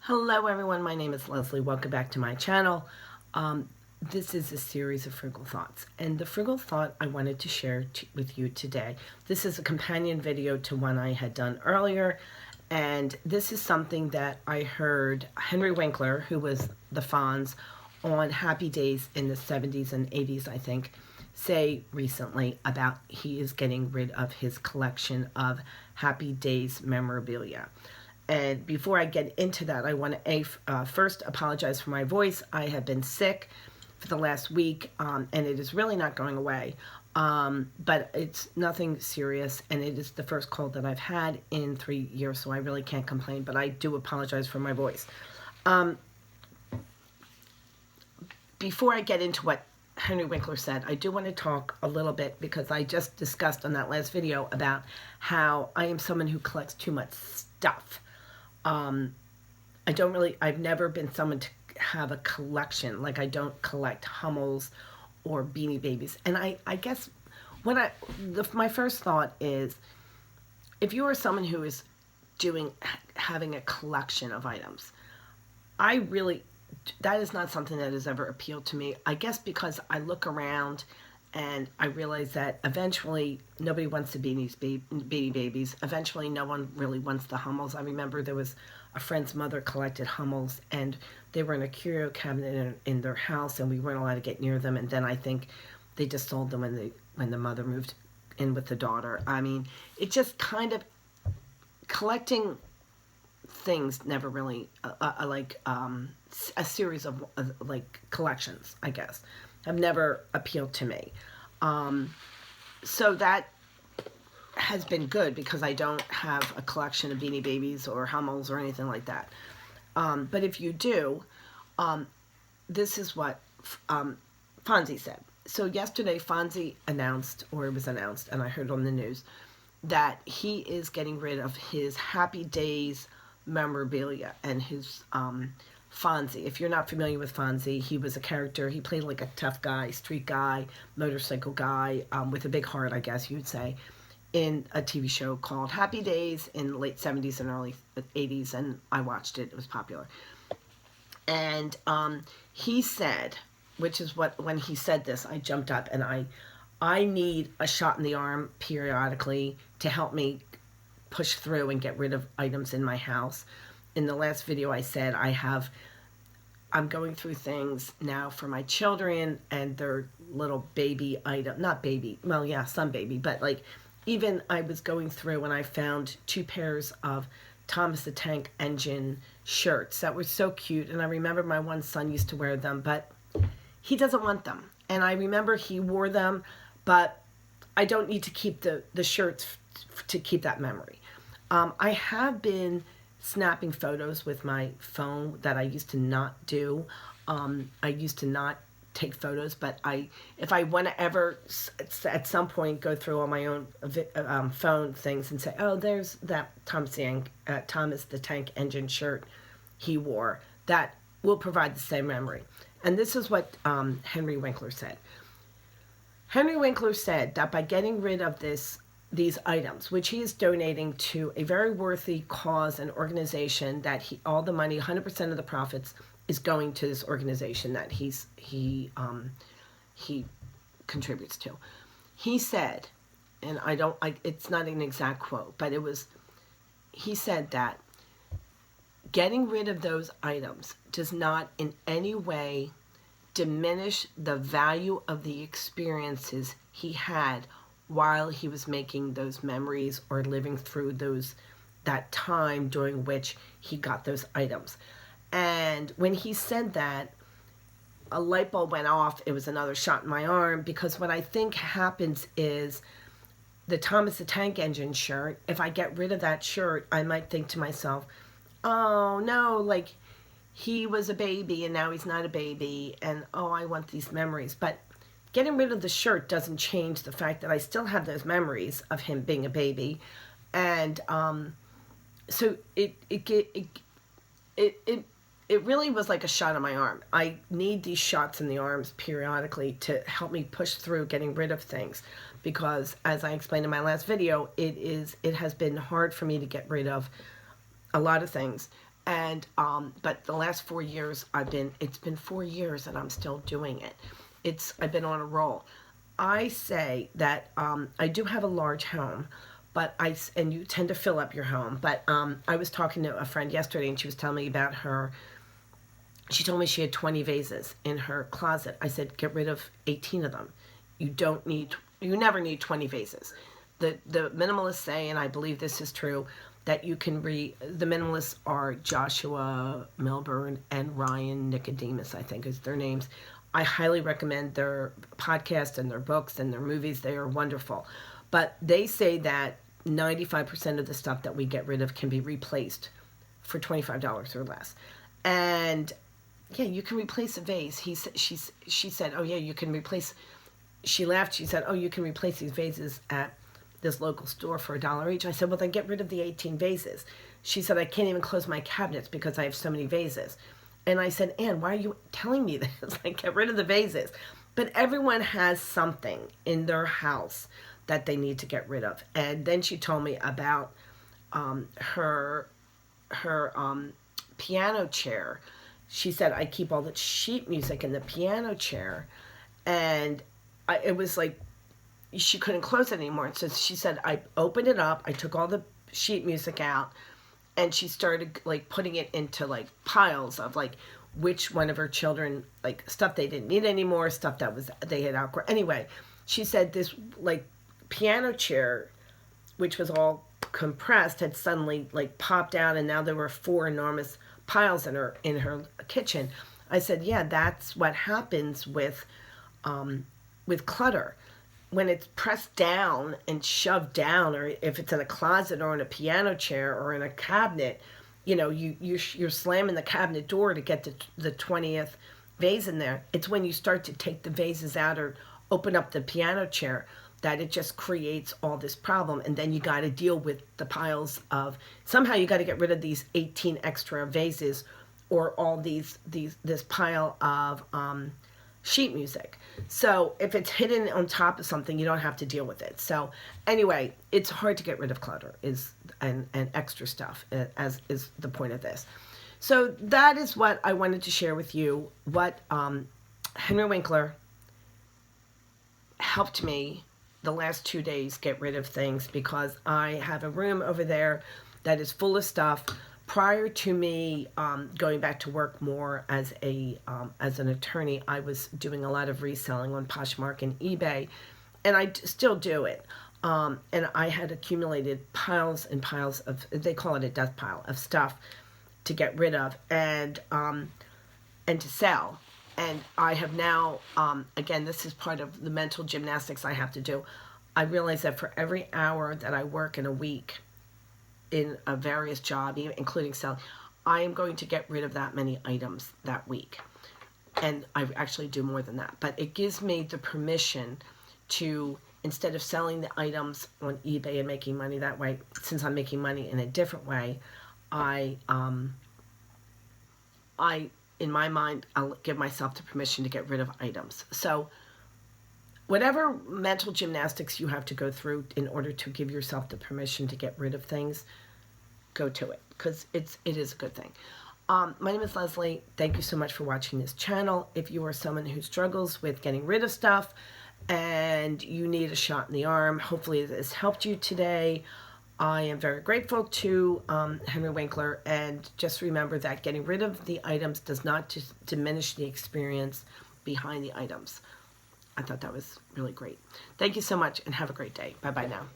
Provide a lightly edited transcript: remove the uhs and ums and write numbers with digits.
Hello everyone, my name is Leslie. Welcome back to my channel. This is a series of frugal thoughts, and the frugal thought I wanted to share with you today. This is a companion video to one I had done earlier, and this is something that I heard Henry Winkler, who was the Fonz on Happy Days in the 70s and 80s, I think, say recently about he is getting rid of his collection of Happy Days memorabilia. And before I get into that, I want to first apologize for my voice. I have been sick for the last week, and it is really not going away. But it's nothing serious, and it is the first cold that I've had in 3 years, so I really can't complain. But I do apologize for my voice. Before I get into what Henry Winkler said, I do want to talk a little bit, because I just discussed on that last video about how I am someone who collects too much stuff. I've never been someone to have a collection. Like, I don't collect Hummels or Beanie Babies. And I guess my first thought is, if you are someone who is having a collection of items, that is not something that has ever appealed to me. I guess because I look around and I realize that eventually nobody wants the Beanie Babies. Eventually no one really wants the Hummels. I remember there was a friend's mother collected Hummels, and they were in a curio cabinet in their house, and we weren't allowed to get near them. And then I think they just sold them when the mother moved in with the daughter. I mean, it just kind of, collecting things never really, a series of like collections, I guess, have never appealed to me. So that has been good, because I don't have a collection of Beanie Babies or Hummels or anything like that. But if you do, this is what Fonzie said. So yesterday Fonzie announced, or it was announced, and I heard on the news, that he is getting rid of his Happy Days memorabilia and his Fonzie. If you're not familiar with Fonzie, he was a character. He played like a tough guy, street guy, motorcycle guy, with a big heart, I guess you'd say, in a TV show called Happy Days in the late 70s and early 80s, and I watched it. It was popular. And he said, which is when he said this, I jumped up, and I need a shot in the arm periodically to help me push through and get rid of items in my house. In the last video I said I'm going through things now for my children and their little baby item, not baby, well, yeah, some baby, but like, even I was going through and I found 2 pairs of Thomas the Tank Engine shirts that were so cute, and I remember my one son used to wear them, but he doesn't want them. And I remember he wore them, but I don't need to keep the shirts to keep that memory. I have been snapping photos with my phone that I used to not do. I used to not take photos, but if I want to ever at some point go through all my own phone things and say, oh, there's that Thomas the Tank Engine shirt he wore, that will provide the same memory. And this is what Henry Winkler said. Henry Winkler said that by getting rid of these items, which he is donating to a very worthy cause and organization, that all the money, 100% of the profits, is going to this organization that he contributes to. He said, and it's not an exact quote, but he said that getting rid of those items does not in any way diminish the value of the experiences he had while he was making those memories or living through that time during which he got those items. And when he said that, a light bulb went off. It was another shot in my arm, because what I think happens is the Thomas the Tank Engine shirt, if I get rid of that shirt, I might think to myself, oh no, like, he was a baby and now he's not a baby, and oh, I want these memories. But getting rid of the shirt doesn't change the fact that I still have those memories of him being a baby. And so it really was like a shot in my arm. I need these shots in the arms periodically to help me push through getting rid of things, because as I explained in my last video, it has been hard for me to get rid of a lot of things. And but the last 4 years it's been 4 years and I'm still doing it. I've been on a roll. I say that I do have a large home, but and you tend to fill up your home. But I was talking to a friend yesterday, and she was telling me about her. She told me she had 20 vases in her closet. I said, get rid of 18 of them. You never need 20 vases. The minimalists say, and I believe this is true, that you can the minimalists are Joshua Milburn and Ryan Nicodemus, I think is their names. I highly recommend their podcast and their books and their movies. They are wonderful. But they say that 95% of the stuff that we get rid of can be replaced for $25 or less. And yeah, you can replace a vase. She said, oh yeah, you can replace. She laughed. She said, oh, you can replace these vases at this local store for $1 each. I said, well, then get rid of the 18 vases. She said, I can't even close my cabinets because I have so many vases. And I said, Anne, why are you telling me this? Like, get rid of the vases. But everyone has something in their house that they need to get rid of. And then she told me about her piano chair. She said, I keep all the sheet music in the piano chair. And it was like, she couldn't close it anymore. So she said, I opened it up, I took all the sheet music out, and she started like putting it into like piles of like which one of her children, like stuff they didn't need anymore, stuff that they had outgrown. Anyway, she said this like piano chair, which was all compressed, had suddenly like popped out, and now there were 4 enormous piles in her kitchen. I said, yeah, that's what happens with clutter. When it's pressed down and shoved down, or if it's in a closet or in a piano chair or in a cabinet, you know, you're slamming the cabinet door to get the 20th vase in there. It's when you start to take the vases out or open up the piano chair that it just creates all this problem. And then you got to deal with the piles of, somehow you got to get rid of these 18 extra vases or all this pile of sheet music. So if it's hidden on top of something, you don't have to deal with it. So anyway, it's hard to get rid of clutter and extra stuff, as is the point of this. So that is what I wanted to share with you, what Henry Winkler helped me the last 2 days get rid of things, because I have a room over there that is full of stuff. Prior to me going back to work more as an attorney, I was doing a lot of reselling on Poshmark and eBay, and I still do it. And I had accumulated piles and piles of, they call it a death pile, of stuff to get rid of and to sell. And I have now, again, this is part of the mental gymnastics I have to do. I realize that for every hour that I work in a week, in a various job, including selling, I am going to get rid of that many items that week. And I actually do more than that. But it gives me the permission to, instead of selling the items on eBay and making money that way, since I'm making money in a different way, I in my mind, I'll give myself the permission to get rid of items. So whatever mental gymnastics you have to go through in order to give yourself the permission to get rid of things, go to it, because it is a good thing. My name is Leslie. Thank you so much for watching this channel. If you are someone who struggles with getting rid of stuff and you need a shot in the arm, hopefully this helped you today. I am very grateful to Henry Winkler, and just remember that getting rid of the items does not diminish the experience behind the items. I thought that was really great. Thank you so much, and have a great day. Bye-bye now.